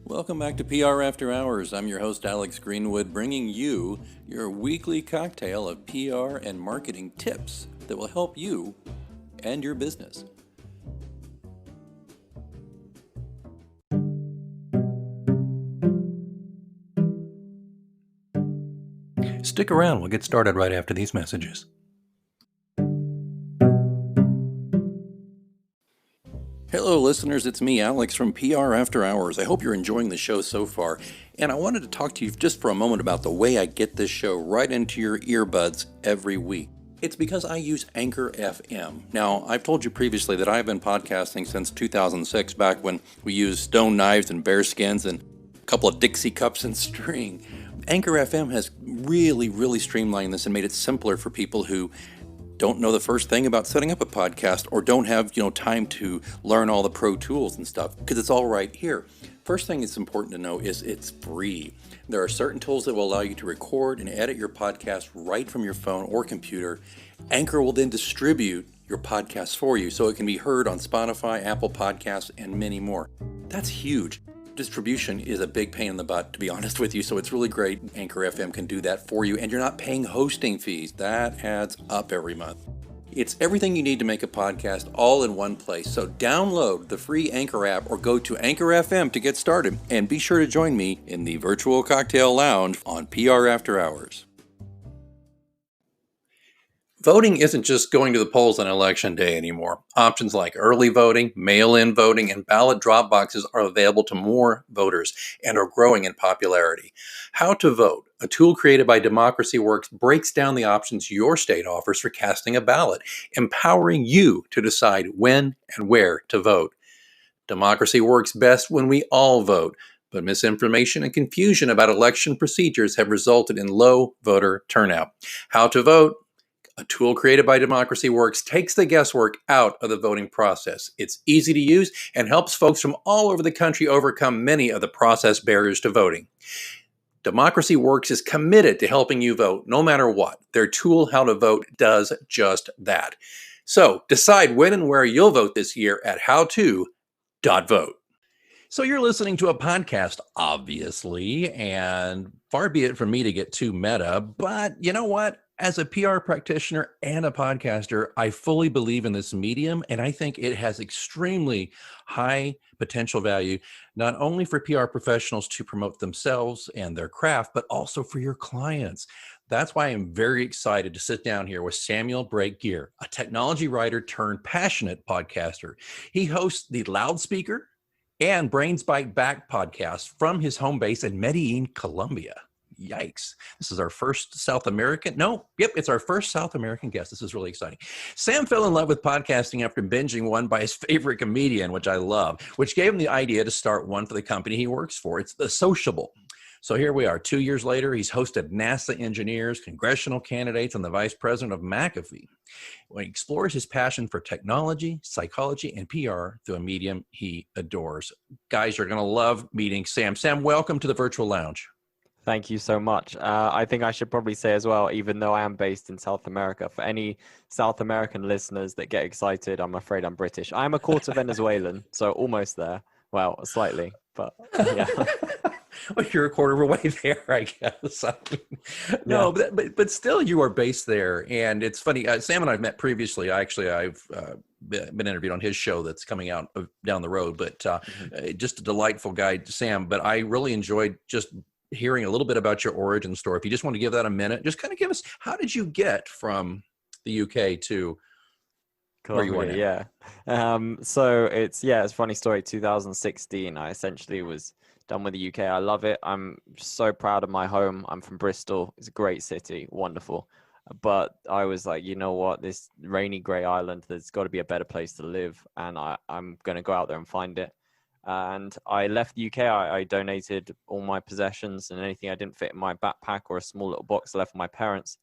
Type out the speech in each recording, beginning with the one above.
Welcome back to PR After Hours. I'm your host, Alex Greenwood, bringing you your weekly cocktail of PR and marketing tips that will help you and your business. Stick around, we'll get started right after these messages. Hello, listeners. It's me, Alex, from PR After Hours. I hope you're enjoying the show so far. And I wanted to talk to you just for a moment about the way I get this show right into your earbuds every week. It's because I use Anchor FM. Now, I've told you previously that I've been podcasting since 2006, back when we used stone knives and bear skins and a couple of Dixie cups and string. Anchor FM has really streamlined this and made it simpler for people who don't know the first thing about setting up a podcast or don't have, time to learn all the pro tools and stuff, because it's all right here. First thing it's important to know is it's free. There are certain tools that will allow you to record and edit your podcast right from your phone or computer. Anchor will then distribute your podcast for you so it can be heard on Spotify, Apple Podcasts, and many more. That's huge. Distribution is a big pain in the butt, to be honest with you, so it's really great Anchor FM can do that for you, and you're not paying hosting fees. That adds up every month. It's everything you need to make a podcast all in one place, so download the free Anchor app or go to Anchor FM to get started, and be sure to join me in the virtual cocktail lounge on PR After Hours. Voting isn't just going to the polls on election day anymore. Options like early voting, mail-in voting, and ballot drop boxes are available to more voters and are growing in popularity. How to Vote, a tool created by Democracy Works, breaks down the options your state offers for casting a ballot, empowering you to decide when and where to vote. Democracy works best when we all vote, but misinformation and confusion about election procedures have resulted in low voter turnout. How to Vote, a tool created by Democracy Works, takes the guesswork out of the voting process. It's easy to use and helps folks from all over the country overcome many of the process barriers to voting. Democracy Works is committed to helping you vote no matter what. Their tool, How to Vote, does just that. So decide when and where you'll vote this year at howto.vote. So you're listening to a podcast, obviously, and far be it from me to get too meta, but you know what? As a PR practitioner and a podcaster, I fully believe in this medium, and I think it has extremely high potential value, not only for PR professionals to promote themselves and their craft, but also for your clients. That's why I'm very excited to sit down here with Samuel Brake Guia, a technology writer turned passionate podcaster. He hosts the Loudspeaker and Byte back podcast from his home base in Medellin, Colombia. Yikes. This is our first South American. It's our first South American guest. This is really exciting. Sam fell in love with podcasting after binging one by his favorite comedian, which I love, which gave him the idea to start one for the company he works for. It's The Sociable. So here we are, 2 years later. He's hosted NASA engineers, congressional candidates, and the vice president of McAfee. He explores his passion for technology, psychology, and PR through a medium he adores. Guys, you're going to love meeting Sam. Sam, welcome to the virtual lounge. Thank you so much. I think I should probably say as well, even though I am based in South America, for any South American listeners that get excited, I'm afraid I'm British. I'm a quarter Venezuelan, so almost there. Well, slightly, but yeah. Well, you're a quarter of a way there, I guess. No, yeah. but still, you are based there, and it's funny. Sam and I've met previously. I've been interviewed on his show that's coming out down the road. But just a delightful guy, Sam. But I really enjoyed just hearing a little bit about your origin story. If you just want to give that a minute, just kind of give us, how did you get from the UK to where you are now? Yeah. So it's a funny story. 2016, I essentially was done with the UK. I love it. I'm so proud of my home. I'm from Bristol. It's a great city. Wonderful. But I was like, you know what, this rainy grey island, there's got to be a better place to live. And I'm going to go out there and find it. And I left the UK. I donated all my possessions and anything I didn't fit in my backpack or a small little box I left for my parents.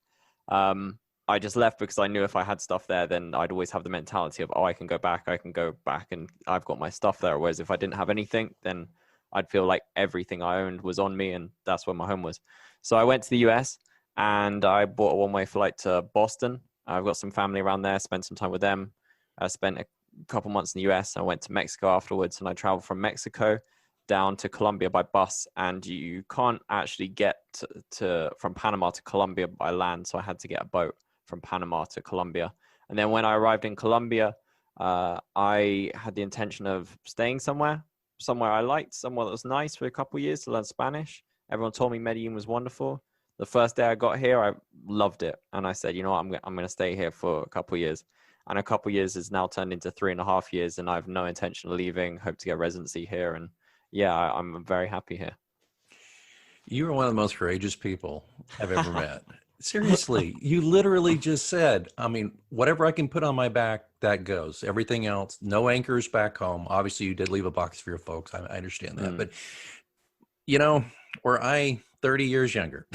I just left because I knew if I had stuff there, then I'd always have the mentality of, I can go back and I've got my stuff there. Whereas if I didn't have anything, then I'd feel like everything I owned was on me, and that's where my home was. So I went to the US and I bought a one-way flight to Boston. I've got some family around there, spent some time with them. I spent a couple months in the US. I went to Mexico afterwards, and I traveled from Mexico down to Colombia by bus, and you can't actually get from Panama to Colombia by land. So I had to get a boat from Panama to Colombia. And then when I arrived in Colombia, I had the intention of staying somewhere I liked, somewhere that was nice for a couple of years to learn Spanish. Everyone told me Medellin was wonderful. The first day I got here, I loved it. And I said, you know what, I'm going to stay here for a couple of years. And a couple of years has now turned into 3.5 years, and I have no intention of leaving. Hope to get residency here. And yeah, I'm very happy here. You are one of the most courageous people I've ever met. Seriously, you literally just said, I mean, whatever I can put on my back, that goes. Everything else, no anchors back home. Obviously, you did leave a box for your folks. I understand that. But, you know, were I 30 years younger,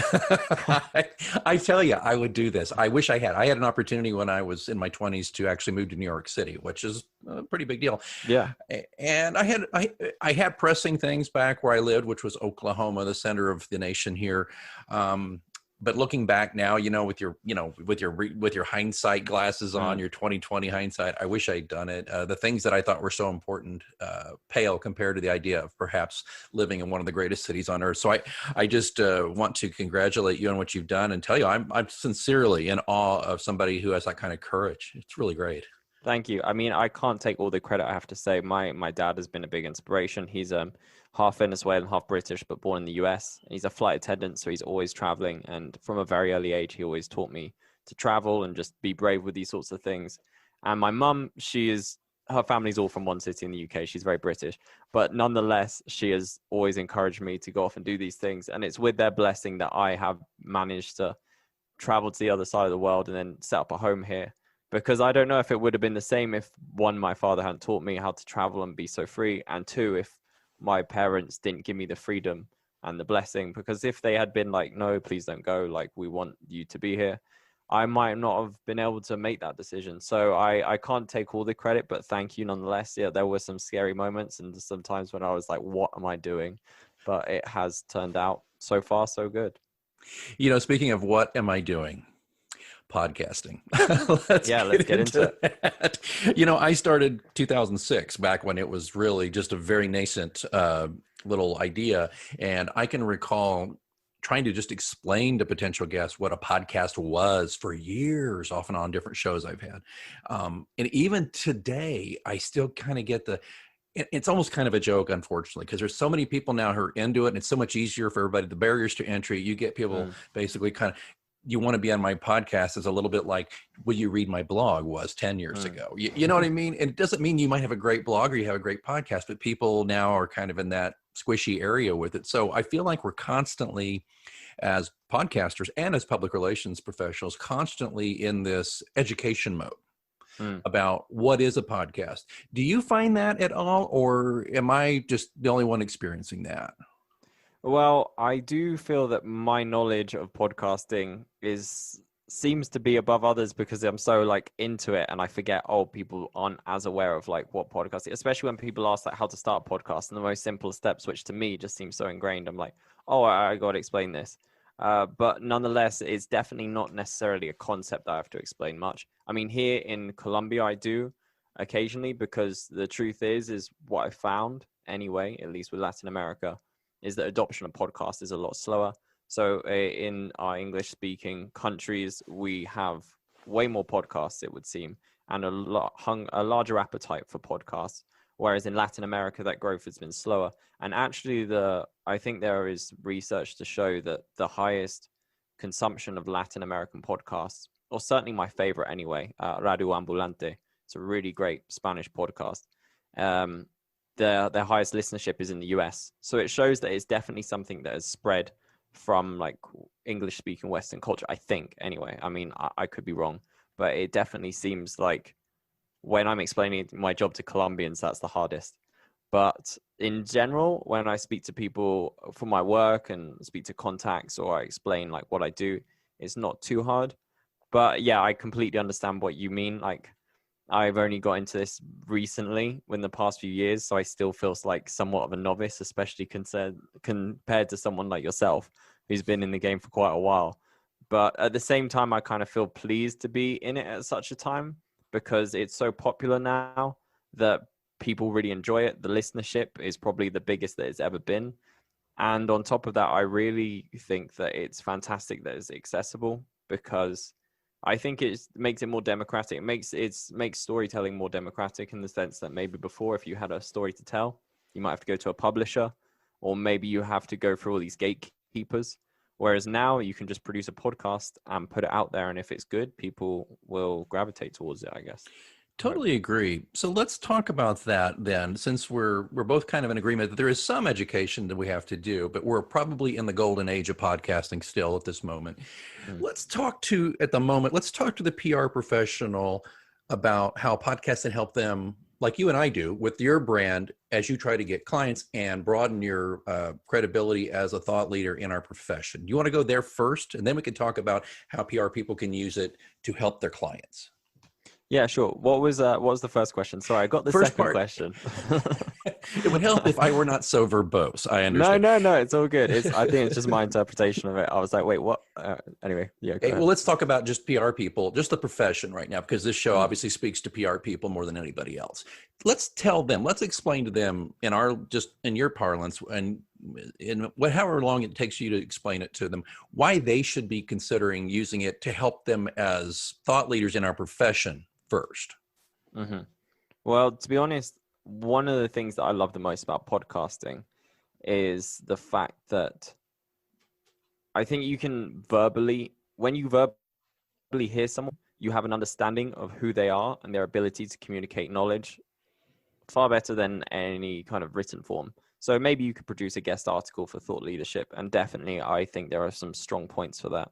I tell you, I would do this. I wish I had. I had an opportunity when I was in my 20s to actually move to New York City, which is a pretty big deal. Yeah. And I had pressing things back where I lived, which was Oklahoma, the center of the nation here. But looking back now, with your hindsight glasses on, your 2020 hindsight, I wish I'd done it. The things that I thought were so important pale compared to the idea of perhaps living in one of the greatest cities on earth. So I just want to congratulate you on what you've done and tell you I'm sincerely in awe of somebody who has that kind of courage. It's really great. Thank you. I mean, I can't take all the credit, I have to say. My dad has been a big inspiration. He's half Venezuelan, half British, but born in the US. He's a flight attendant, so he's always traveling. And from a very early age, he always taught me to travel and just be brave with these sorts of things. And my mum, her family's all from one city in the UK. She's very British, but nonetheless, she has always encouraged me to go off and do these things. And it's with their blessing that I have managed to travel to the other side of the world and then set up a home here. Because I don't know if it would have been the same if, one, my father hadn't taught me how to travel and be so free, and two, if my parents didn't give me the freedom and the blessing. Because if they had been like, no, please don't go, like, we want you to be here, I might not have been able to make that decision. So I can't take all the credit, but thank you nonetheless. Yeah, there were some scary moments and some times when I was like, what am I doing? But it has turned out so far so good. Speaking of what am I doing? Podcasting. Let's get into that. I started 2006, back when it was really just a very nascent little idea. And I can recall trying to just explain to potential guests what a podcast was for years, off and on different shows I've had. And even today, I still kind of get it's almost kind of a joke, unfortunately, because there's so many people now who are into it, and it's so much easier for everybody. The barriers to entry, you get people basically kind of, you want to be on my podcast, is a little bit like, will you read my blog was 10 years ago? You know what I mean? And it doesn't mean you might have a great blog or you have a great podcast, but people now are kind of in that squishy area with it. So I feel like we're constantly, as podcasters and as public relations professionals, constantly in this education mode about what is a podcast. Do you find that at all, or am I just the only one experiencing that? Well, I do feel that my knowledge of podcasting seems to be above others because I'm so like into it, and I forget, people aren't as aware of like what podcasting, especially when people ask like how to start a podcast and the most simple steps, which to me just seems so ingrained. I'm like, I got to explain this. But nonetheless, it's definitely not necessarily a concept that I have to explain much. I mean, here in Colombia, I do occasionally, because the truth is what I found anyway, at least with Latin America, is that adoption of podcasts is a lot slower. So in our English-speaking countries, we have way more podcasts, it would seem, and a larger appetite for podcasts. Whereas in Latin America, that growth has been slower. And actually, I think there is research to show that the highest consumption of Latin American podcasts, or certainly my favorite anyway, Radio Ambulante, it's a really great Spanish podcast. Their highest listenership is in the US. So it shows that it's definitely something that has spread from like English speaking Western culture, I think, anyway. I mean, I could be wrong, but it definitely seems like when I'm explaining my job to Colombians, that's the hardest. But in general, when I speak to people for my work and speak to contacts, or I explain like what I do, it's not too hard. But yeah, I completely understand what you mean. Like, I've only got into this recently in the past few years, so I still feel like somewhat of a novice, especially compared to someone like yourself who's been in the game for quite a while. But at the same time, I kind of feel pleased to be in it at such a time, because it's so popular now that people really enjoy it. The listenership is probably the biggest that it's ever been. And on top of that, I really think that it's fantastic that it's accessible, because I think it makes it more democratic. It makes storytelling more democratic, in the sense that maybe before, if you had a story to tell, you might have to go to a publisher, or maybe you have to go through all these gatekeepers. Whereas now you can just produce a podcast and put it out there, and if it's good, people will gravitate towards it, I guess. Totally agree. So let's talk about that then, since we're both kind of in agreement that there is some education that we have to do, but we're probably in the golden age of podcasting still at this moment. Let's talk to the PR professional about how podcasts can help them, like you and I do, with your brand as you try to get clients and broaden your credibility as a thought leader in our profession. You want to go there first, and then we can talk about how PR people can use it to help their clients. Yeah, sure. What was the first question? Sorry, I got the First second part. question. It would help if I were not so verbose. I understand. No, it's all good. I think it's just my interpretation of it. I was like, wait, what? Anyway, yeah. Go ahead. Well, let's talk about just PR people, just the profession right now, because this show obviously speaks to PR people more than anybody else. Let's explain to them in your parlance, and in however long it takes you to explain it to them, why they should be considering using it to help them as thought leaders in our profession first. Mm-hmm. Well, to be honest, one of the things that I love the most about podcasting is the fact that I think you can when you verbally hear someone, you have an understanding of who they are and their ability to communicate knowledge far better than any kind of written form. So maybe you could produce a guest article for thought leadership, and definitely I think there are some strong points for that.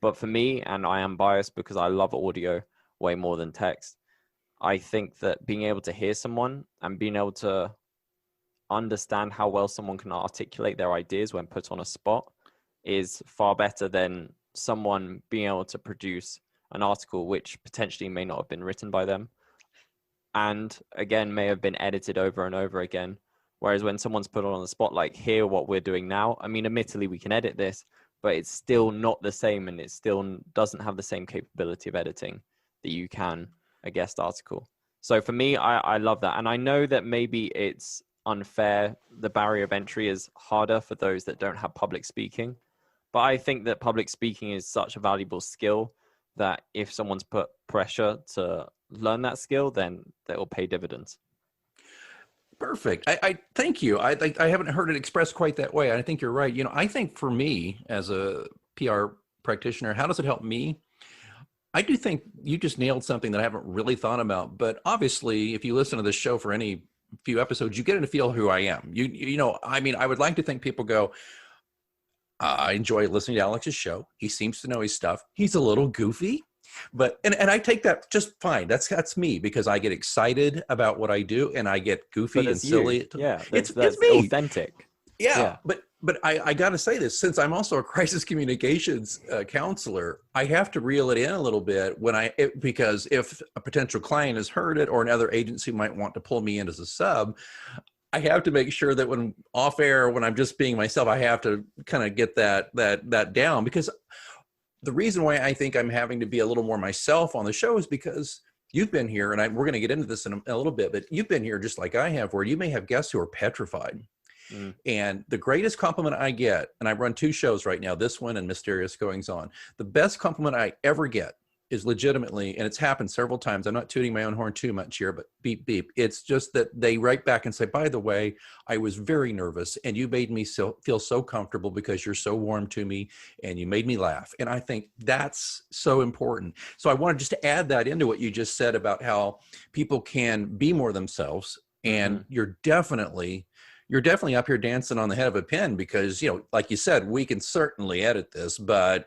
But for me, and I am biased because I love audio way more than text, I think that being able to hear someone and being able to understand how well someone can articulate their ideas when put on a spot is far better than someone being able to produce an article which potentially may not have been written by them, and again may have been edited over and over again. Whereas when someone's put on the spot, like here, what we're doing now, I mean, admittedly we can edit this, but it's still not the same, and it still doesn't have the same capability of editing that you can a guest article. So for me, I love that. And I know that maybe it's unfair. The barrier of entry is harder for those that don't have public speaking. But I think that public speaking is such a valuable skill that if someone's put pressure to learn that skill, then that will pay dividends. Perfect. I thank you. I haven't heard it expressed quite that way. I think you're right. I think for me as a PR practitioner, how does it help me? I do think you just nailed something that I haven't really thought about. But obviously, if you listen to this show for any few episodes, you get to feel who I am. I would like to think people go, I enjoy listening to Alex's show. He seems to know his stuff. He's a little goofy. But and I take that just fine. That's me, because I get excited about what I do and I get goofy and silly. Yeah, it's me. Authentic. Yeah. But I got to say this, since I'm also a crisis communications counselor, I have to reel it in a little bit because if a potential client has heard it or another agency might want to pull me in as a sub, I have to make sure that when off air, when I'm just being myself, I have to kind of get that down, because the reason why I think I'm having to be a little more myself on the show is because you've been here, and we're going to get into this in a little bit, but you've been here just like I have, where you may have guests who are petrified. And the greatest compliment I get, and I run 2 shows right now, this one and Mysterious Goings On, the best compliment I ever get is legitimately, and it's happened several times, I'm not tooting my own horn too much here, but beep, beep. It's just that they write back and say, by the way, I was very nervous and you made me feel so comfortable because you're so warm to me and you made me laugh. And I think that's so important. So I wanted just to add that into what you just said about how people can be more themselves. And you're definitely up here dancing on the head of a pin, because, like you said, we can certainly edit this, but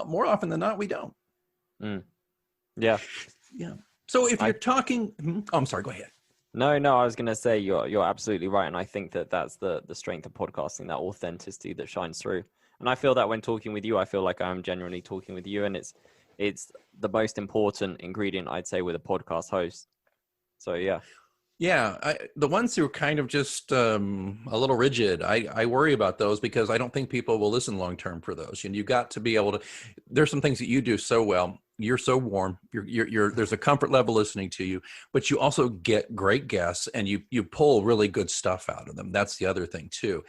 more often than not, we don't. Yeah. So if you're talking, I'm sorry, go ahead. No, I was going to say you're absolutely right. And I think that that's the strength of podcasting, that authenticity that shines through. And I feel that when talking with you, I feel like I'm genuinely talking with you, and it's the most important ingredient, I'd say, with a podcast host. So, yeah. Yeah, the ones who are kind of just a little rigid, I worry about those, because I don't think people will listen long-term for those. And you've got to be able to, there's some things that you do so well. you're so warm. There's a comfort level listening to you, but you also get great guests, and you pull really good stuff out of them. That's the other thing too.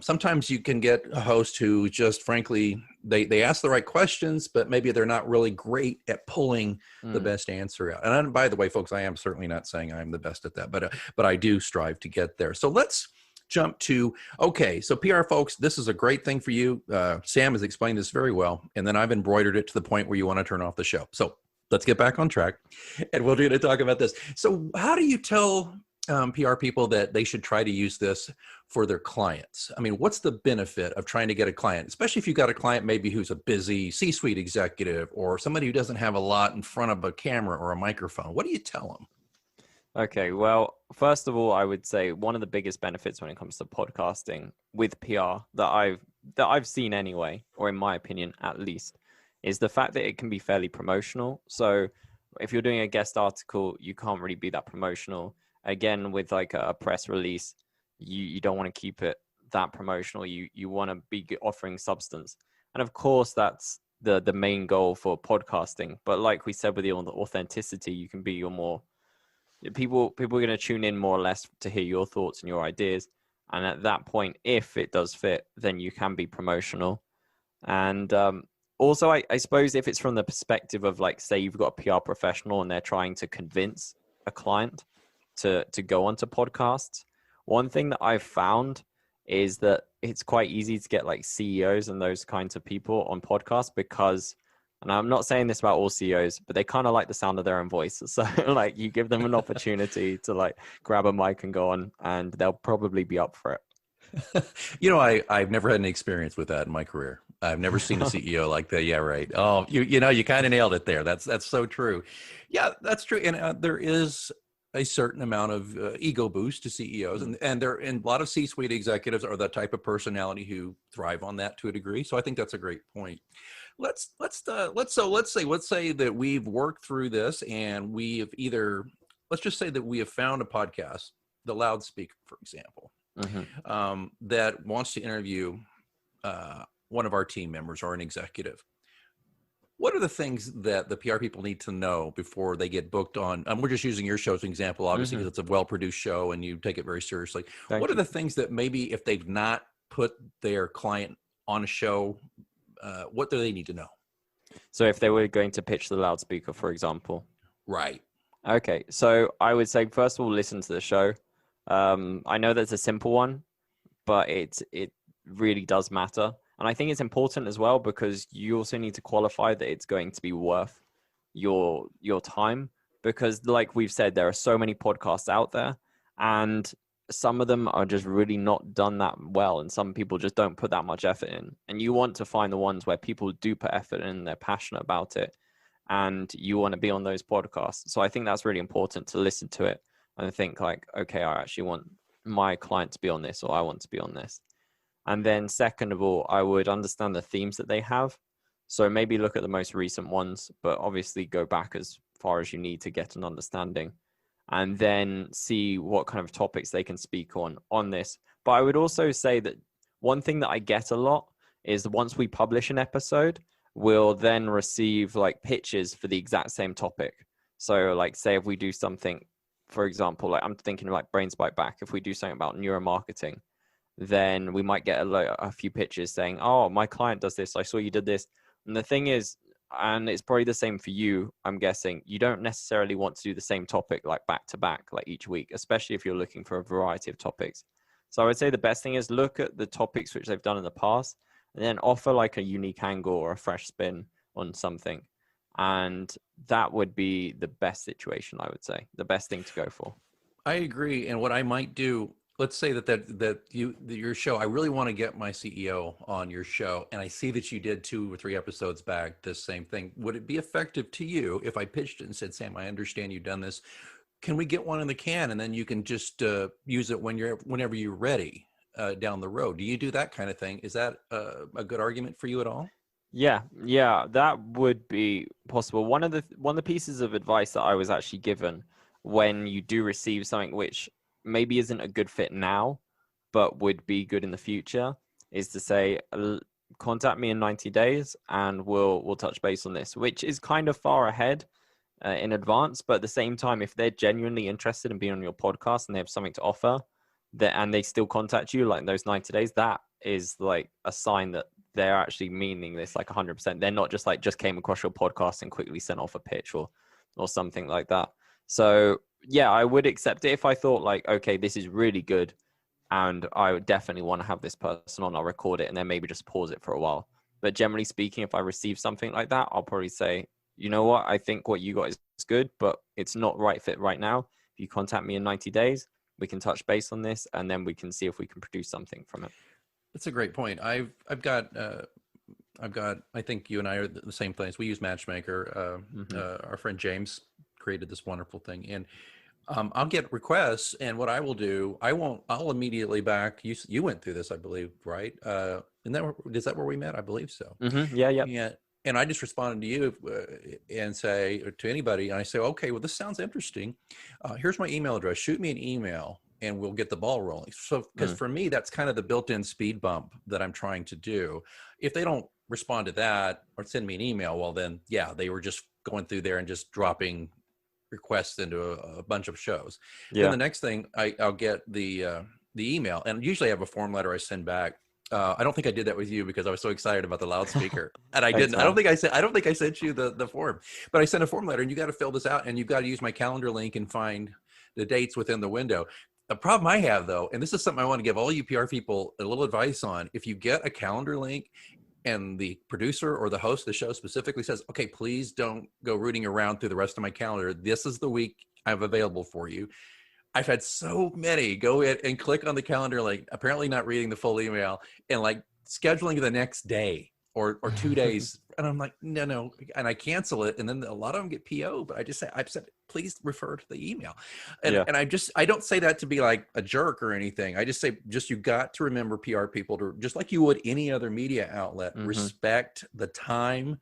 Sometimes you can get a host who just, frankly, they ask the right questions, but maybe they're not really great at pulling the best answer out. And by the way, folks, I am certainly not saying I'm the best at that, but I do strive to get there. So let's jump to, okay, so PR folks, this is a great thing for you. Sam has explained this very well, and then I've embroidered it to the point where you want to turn off the show. So let's get back on track, and we're going to talk about this. So how do you tell PR people that they should try to use this for their clients? I mean, what's the benefit of trying to get a client, especially if you've got a client maybe who's a busy C-suite executive or somebody who doesn't have a lot in front of a camera or a microphone? What do you tell them? Okay, well, first of all, I would say one of the biggest benefits when it comes to podcasting with PR that I've seen anyway, or in my opinion at least, is the fact that it can be fairly promotional. So if you're doing a guest article, you can't really be that promotional. Again, with like a press release, you don't want to keep it that promotional. You want to be offering substance. And of course, that's the main goal for podcasting. But like we said, with the authenticity, you can be your more... People are going to tune in more or less to hear your thoughts and your ideas. And at that point, if it does fit, then you can be promotional. And also, I suppose if it's from the perspective of, like, say you've got a PR professional and they're trying to convince a client to go onto podcasts, one thing that I've found is that it's quite easy to get like CEOs and those kinds of people on podcasts because... And I'm not saying this about all CEOs, but they kind of like the sound of their own voice. So like you give them an opportunity to like grab a mic and go on, and they'll probably be up for it. I've never had any experience with that in my career. I've never seen a CEO like that. Yeah, right. Oh, you kind of nailed it there. That's so true. Yeah, that's true. And there is a certain amount of ego boost to CEOs, and a lot of C-suite executives are the type of personality who thrive on that to a degree. So I think that's a great point. Let's say that we've worked through this, and let's just say that we have found a podcast, the Loudspeaker, for example, that wants to interview one of our team members or an executive. What are the things that the PR people need to know before they get booked on? We're just using your show as an example, obviously, because it's a well-produced show and you take it very seriously. What are the things that maybe if they've not put their client on a show, what do they need to know? So if they were going to pitch the Loudspeaker, for example. Right. Okay. So I would say, first of all, listen to the show. I know that's a simple one, but it really does matter. And I think it's important as well because you also need to qualify that it's going to be worth your time, because like we've said, there are so many podcasts out there and some of them are just really not done that well. And some people just don't put that much effort in, and you want to find the ones where people do put effort in, they're passionate about it, and you want to be on those podcasts. So I think that's really important to listen to it and think like, okay, I actually want my client to be on this, or I want to be on this. And then second of all, I would understand the themes that they have. So maybe look at the most recent ones, but obviously go back as far as you need to get an understanding, and then see what kind of topics they can speak on this. But I would also say that one thing that I get a lot is once we publish an episode, we'll then receive like pitches for the exact same topic. So like say if we do something, for example, like I'm thinking like Brains Bite Back, if we do something about neuromarketing, then we might get a few pitches saying, oh, my client does this, I saw you did this. And the thing is, and it's probably the same for you, I'm guessing, you don't necessarily want to do the same topic like back to back, like each week, especially if you're looking for a variety of topics. So I would say the best thing is look at the topics which they've done in the past and then offer like a unique angle or a fresh spin on something. And that would be the best situation, I would say, the best thing to go for. I agree. And what I might do, let's say that your show, I really want to get my CEO on your show, and I see that you did 2 or 3 episodes back this same thing. Would it be effective to you if I pitched it and said, Sam, I understand you've done this. Can we get one in the can, and then you can just use it whenever you're ready down the road? Do you do that kind of thing? Is that a good argument for you at all? Yeah, that would be possible. One of the pieces of advice that I was actually given when you do receive something which maybe isn't a good fit now, but would be good in the future, is to say, contact me in 90 days and we'll touch base on this, which is kind of far ahead in advance. But at the same time, if they're genuinely interested in being on your podcast and they have something to offer, and they still contact you like in those 90 days, that is like a sign that they're actually meaning this like 100%. They're not just like just came across your podcast and quickly sent off a pitch or something like that. So yeah, I would accept it if I thought like, okay, this is really good and I would definitely want to have this person on. I'll record it and then maybe just pause it for a while. But generally speaking, if I receive something like that, I'll probably say, you know what, I think what you got is good, but it's not right fit right now. If you contact me in 90 days, we can touch base on this and then we can see if we can produce something from it. That's a great point. I've got, I think you and I are the same place. We use Matchmaker. Our friend James created this wonderful thing, and I'll get requests, and what I will do, I'll immediately back. You went through this, I believe, right? Is that where we met? I believe so. Yeah. And I just responded to you and say, or to anybody, and I say, okay, well, this sounds interesting. Here's my email address. Shoot me an email, and we'll get the ball rolling. So, because for me, that's kind of the built-in speed bump that I'm trying to do. If they don't respond to that or send me an email, well, then, yeah, they were just going through there and just dropping requests into a bunch of shows. Then the next thing, I'll get the email, and usually I have a form letter I send back. I don't think I did that with you because I was so excited about the loudspeaker, and I didn't. I don't think I sent you the form, but I sent a form letter, and you got to fill this out, and you've got to use my calendar link and find the dates within the window. The problem I have, though, and this is something I want to give all you PR people a little advice on: if you get a calendar link and the producer or the host of the show specifically says, okay, please don't go rooting around through the rest of my calendar. This is the week I have available for you. I've had so many go in and click on the calendar, like apparently not reading the full email and like scheduling the next day or 2 days. And I'm like, no. And I cancel it. And then a lot of them get PO, but I've said, please refer to the email. And I don't say that to be like a jerk or anything. I just say, you got to remember, PR people, to just like you would any other media outlet, respect the time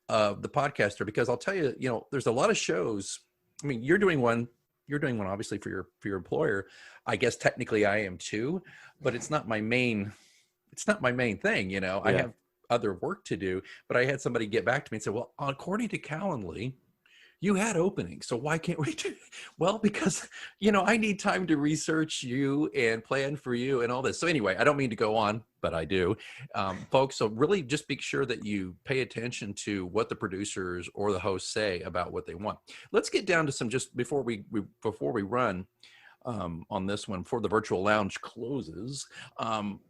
of the podcaster, because I'll tell you, there's a lot of shows. I mean, you're doing one obviously for your employer. I guess technically I am too, but it's not my main thing. I have other work to do, but I had somebody get back to me and say, well, according to Calendly, you had openings, so why can't we do? Well, because I need time to research you and plan for you and all this. So anyway, I don't mean to go on, but I do, folks. So really, just be sure that you pay attention to what the producers or the hosts say about what they want. Let's get down to some, just before we run on this one, before the virtual lounge closes.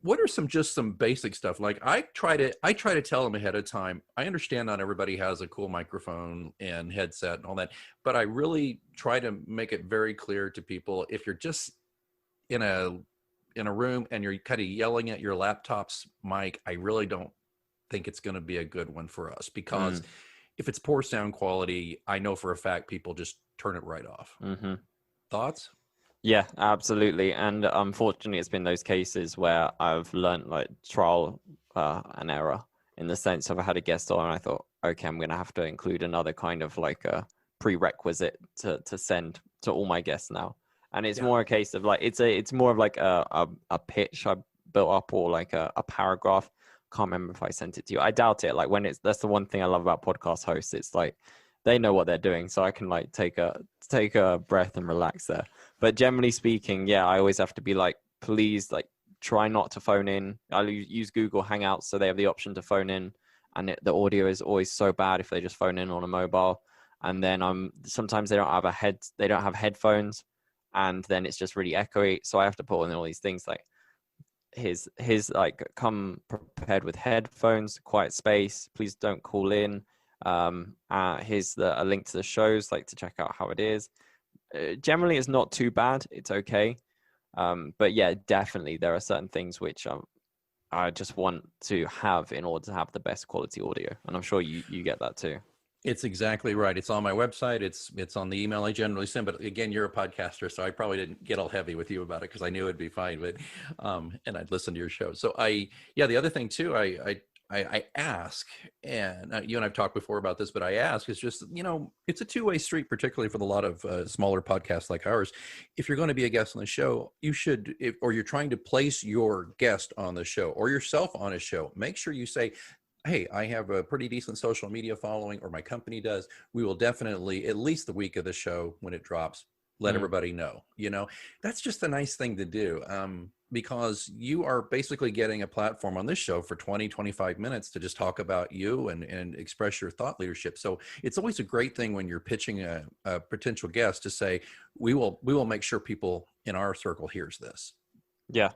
What are some basic stuff? Like I try to tell them ahead of time. I understand not everybody has a cool microphone and headset and all that, but I really try to make it very clear to people, if you're just in a room and you're kind of yelling at your laptop's mic, I really don't think it's going to be a good one for us, because if it's poor sound quality, I know for a fact people just turn it right off. Thoughts? Yeah, absolutely. And unfortunately, it's been those cases where I've learned like trial and error, in the sense of I had a guest on and I thought, okay, I'm going to have to include another kind of like a prerequisite to send to all my guests now. And it's more a case of like, it's more of like a pitch I built up, or like a paragraph. Can't remember if I sent it to you. I doubt it. Like that's the one thing I love about podcast hosts. It's like, they know what they're doing, so I can like take a breath and relax there. But generally speaking, yeah, I always have to be like, please, like, try not to phone in. I use Google Hangouts, so they have the option to phone in, and the audio is always so bad if they just phone in on a mobile. And then sometimes they don't have headphones, and then it's just really echoey. So I have to put in all these things like his like, come prepared with headphones, quiet space, please don't call in. Here's a link to the shows, like, to check out how it is. Generally it's not too bad, it's okay. But yeah, definitely there are certain things which I just want to have in order to have the best quality audio, and I'm sure you get that too. It's exactly right. It's on my website. It's on the email I generally send. But again, you're a podcaster, so I probably didn't get all heavy with you about it because I knew it'd be fine. But and I'd listen to your show. So the other thing too, I I ask, and you and I've talked before about this, but I ask is just, it's a two-way street, particularly for a lot of smaller podcasts like ours. If you're going to be a guest on the show, you should, or you're trying to place your guest on the show or yourself on a show, make sure you say, hey, I have a pretty decent social media following, or my company does. We will definitely, at least the week of the show when it drops, let everybody know. That's just a nice thing to do, because you are basically getting a platform on this show for 20, 25 minutes to just talk about you and express your thought leadership. So it's always a great thing when you're pitching a potential guest to say, we will make sure people in our circle hears this. Yeah,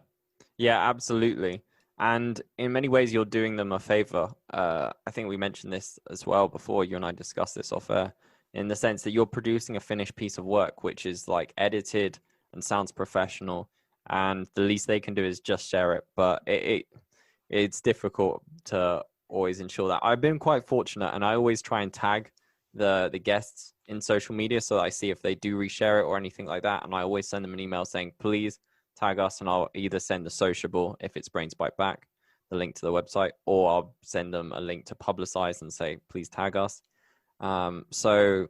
absolutely. And in many ways, you're doing them a favor. I think we mentioned this as well before. You and I discussed this off air, in the sense that you're producing a finished piece of work, which is like edited and sounds professional. And the least they can do is just share it. But it's difficult to always ensure that. I've been quite fortunate, and I always try and tag the guests in social media so that I see if they do reshare it or anything like that. And I always send them an email saying, please tag us, and I'll either send the sociable if it's Brains Byte Back, the link to the website, or I'll send them a link to publicize and say, please tag us. So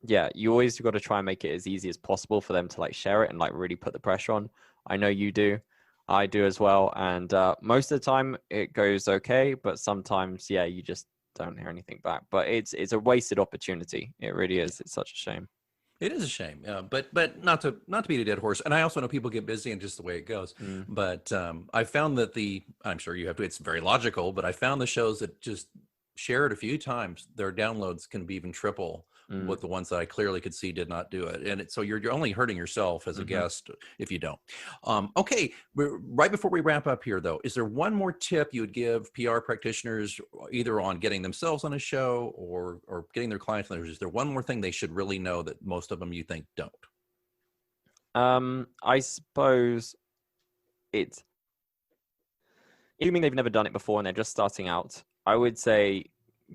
yeah, you always got to try and make it as easy as possible for them to like share it and like really put the pressure on. I know you do. I do as well. And most of the time it goes okay, but sometimes, yeah, you just don't hear anything back. But it's a wasted opportunity. It really is. It's such a shame. It is a shame, but not to beat a dead horse. And I also know people get busy and just the way it goes. But I found that I'm sure you have to, it's very logical, but I found the shows that just share it a few times, their downloads can be even triple with the ones that I clearly could see did not do it. And so you're only hurting yourself as a guest if you don't. Okay, right before we wrap up here, though, is there one more tip you would give PR practitioners, either on getting themselves on a show or getting their clients on there? Is there one more thing they should really know that most of them you think don't? I suppose it's, assuming they've never done it before and they're just starting out, I would say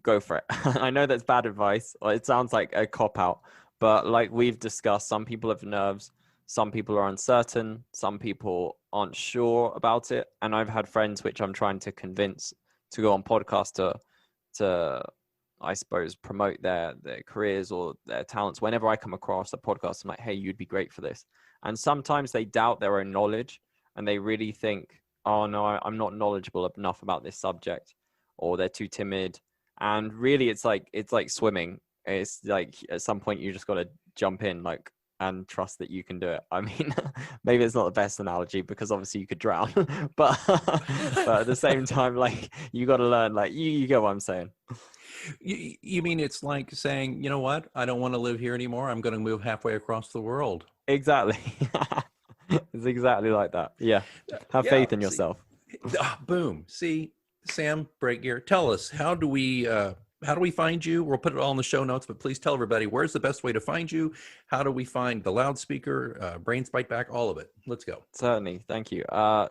go for it. I know that's bad advice, or it sounds like a cop-out, but like we've discussed, some people have nerves, some people are uncertain, some people aren't sure about it. And I've had friends which I'm trying to convince to go on podcasts to I suppose, promote their careers or their talents. Whenever I come across a podcast, I'm like, hey, you'd be great for this. And sometimes they doubt their own knowledge and they really think, oh no, I'm not knowledgeable enough about this subject, or they're too timid. And really it's like swimming. It's like at some point you just got to jump in, like, and trust that you can do it. I mean, maybe it's not the best analogy because obviously you could drown, but at the same time, like, you got to learn, like, you get what I'm saying. You mean it's like saying, you know what, I don't want to live here anymore, I'm going to move halfway across the world. Exactly. It's exactly like that. Yeah. Have faith in yourself. Boom. See, Sam, Brake Guia, tell us, how do we find you? We'll put it all in the show notes, but please tell everybody, where's the best way to find you? How do we find the Loudspeaker, Brains Byte Back, all of it? Let's go. Certainly. Thank you.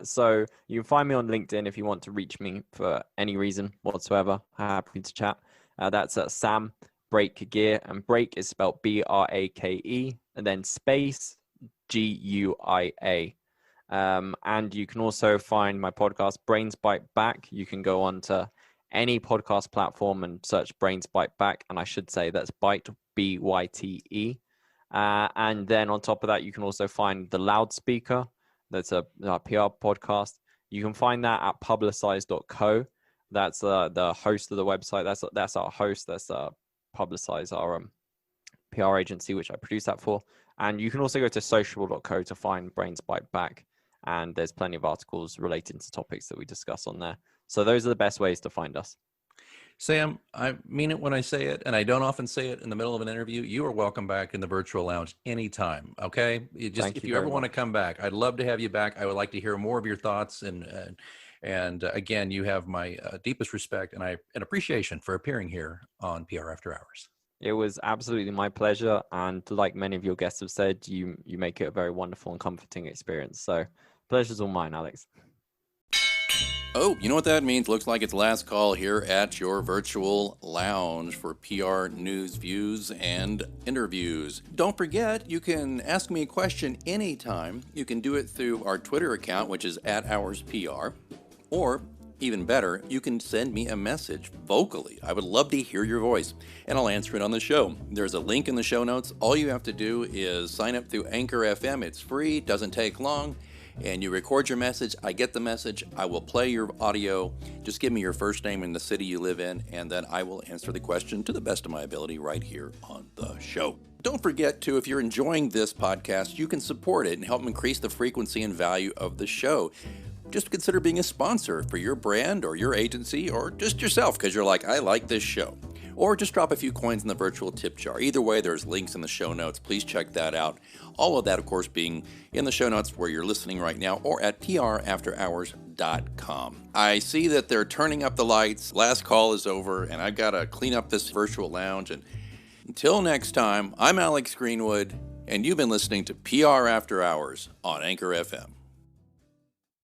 So you can find me on LinkedIn if you want to reach me for any reason whatsoever. Happy to chat. That's Sam Brake Guia, and Brake is spelled Brake, and then space Guia. And you can also find my podcast, Brains Byte Back. You can go on to any podcast platform and search Brains Byte Back. And I should say that's Byte, Byte. And then on top of that, you can also find the Loudspeaker. That's a PR podcast. You can find that at publicize.co. That's the host of the website. That's our host. That's Publicize, our PR agency, which I produce that for. And you can also go to sociable.co to find Brains Byte Back. And there's plenty of articles relating to topics that we discuss on there. So those are the best ways to find us. Sam, I mean it when I say it, and I don't often say it in the middle of an interview. You are welcome back in the virtual lounge anytime, okay? If you ever want to come back, I'd love to have you back. I would like to hear more of your thoughts. And again, you have my deepest respect and appreciation for appearing here on PR After Hours. It was absolutely my pleasure. And like many of your guests have said, you make it a very wonderful and comforting experience. So pleasure's all mine, Alex. Oh, you know what that means? Looks like it's last call here at your virtual lounge for PR news, views, and interviews. Don't forget, you can ask me a question anytime. You can do it through our Twitter account, which is @HoursPR, or Even better, you can send me a message vocally. I would love to hear your voice, and I'll answer it on the show. There's a link in the show notes. All you have to do is sign up through Anchor FM. It's free, doesn't take long, and you record your message. I get the message. I will play your audio. Just give me your first name and the city you live in, and then I will answer the question to the best of my ability right here on the show. Don't forget to, if you're enjoying this podcast, you can support it and help increase the frequency and value of the show. Just consider being a sponsor for your brand or your agency or just yourself because you're like, I like this show. Or just drop a few coins in the virtual tip jar. Either way, there's links in the show notes. Please check that out. All of that, of course, being in the show notes where you're listening right now or at prafterhours.com. I see that they're turning up the lights. Last call is over, and I've got to clean up this virtual lounge. And until next time, I'm Alex Greenwood, and you've been listening to PR After Hours on Anchor FM.